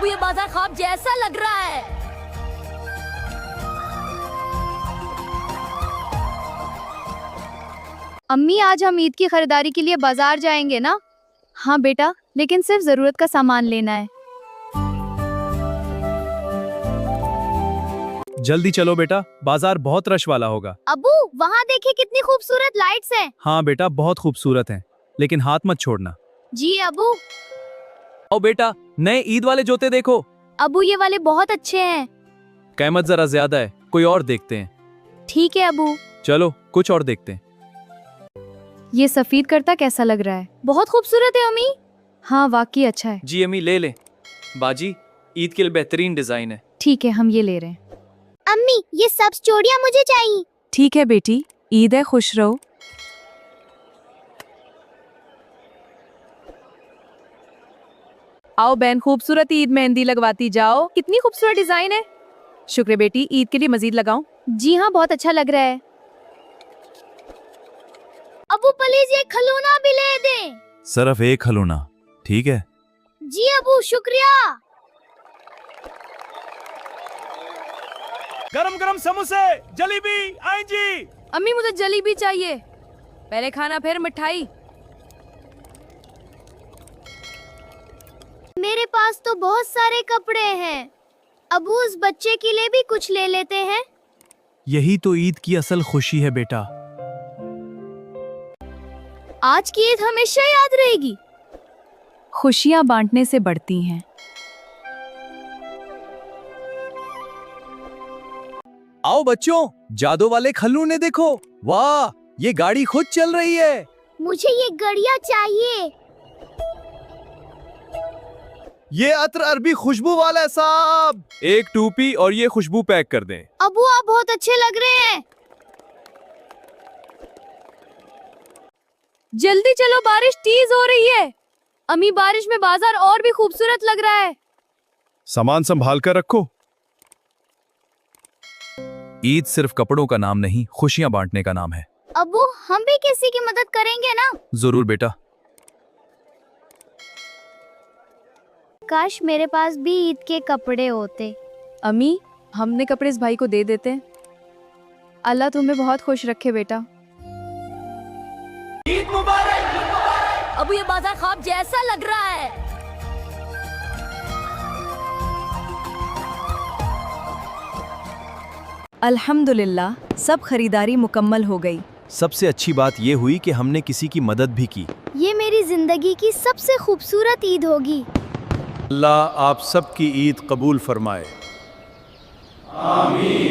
अब ये बाजार ख्वाब जैसा लग रहा है। अम्मी, आज हम ईद की खरीदारी के लिए बाजार जाएंगे ना? हाँ बेटा, लेकिन सिर्फ जरूरत का सामान लेना है। जल्दी चलो बेटा, बाजार बहुत रश वाला होगा। अबू, वहाँ देखिए कितनी खूबसूरत लाइट्स हैं। हाँ बेटा, बहुत खूबसूरत हैं, लेकिन हाथ मत छोड़ना। जी अबू। ओ बेटा, नए ईद वाले जूते देखो। अबू, ये वाले बहुत अच्छे हैं। कीमत जरा ज्यादा है, कोई और देखते हैं। ठीक है अबू। चलो कुछ और देखते हैं। ये सफेद करता कैसा लग रहा है? बहुत खूबसूरत है अम्मी। हाँ वाकई अच्छा है। जी अम्मी, ले लें। बाजी, ईद के लिए बेहतरीन डिजाइन है। ठीक है, हम ये ले रहे हैं। अम्मी, ये सब चूड़ियां मुझे चाहिए। ठीक है बेटी, ईद है, खुश रहो। आओ बहन, खूबसूरत ईद मेहंदी लगवाती जाओ। कितनी खूबसूरत डिजाइन है। शुक्र बेटी, ईद के लिए मजीद लगाऊं? जी हाँ, बहुत अच्छा लग रहा है। अबू प्लीज ये खिलौना भी ले दें। सिर्फ एक खिलौना, ठीक है? जी अबू, शुक्रिया। गरम गरम समोसे, जलेबी आई जी। अम्मी, मुझे जलेबी चाहिए। पहले खाना फिर मिठाई। मेरे पास तो बहुत सारे कपड़े हैं। अबू, उस बच्चे के लिए भी कुछ ले लेते हैं। यही तो ईद की असल खुशी है बेटा। आज की ईद हमेशा याद रहेगी। खुशियां बांटने से बढ़ती हैं। आओ बच्चों, जादू वाले खिलौने देखो। वाह, ये गाड़ी खुद चल रही है। मुझे ये गड़िया चाहिए। ये अत्र अरबी खुशबू वाला है साहब। एक टोपी और ये खुशबू पैक कर दें। अबू, आप बहुत अच्छे लग रहे हैं। जल्दी चलो, बारिश तेज हो रही है। अम्मी, बारिश में बाजार और भी खूबसूरत लग रहा है। सामान संभाल कर रखो। ईद सिर्फ कपड़ों का नाम नहीं, खुशियां बांटने का नाम है। अबू, हम भी किसी की मदद करेंगे ना? जरूर बेटा। काश मेरे पास भी ईद के कपड़े होते। अम्मी, हमने कपड़े इस भाई को दे देते हैं। अल्लाह तुम्हें बहुत खुश रखे बेटा। ईद मुबारक। अब ये बाजार ख्वाब जैसा लग रहा है। अल्हम्दुलिल्लाह, सब खरीदारी मुकम्मल हो गई। सबसे अच्छी बात ये हुई कि हमने किसी की मदद भी की। ये मेरी जिंदगी की सबसे खूबसूरत ईद होगी। अल्लाह आप सबकी ईद कबूल फरमाए। आमीन।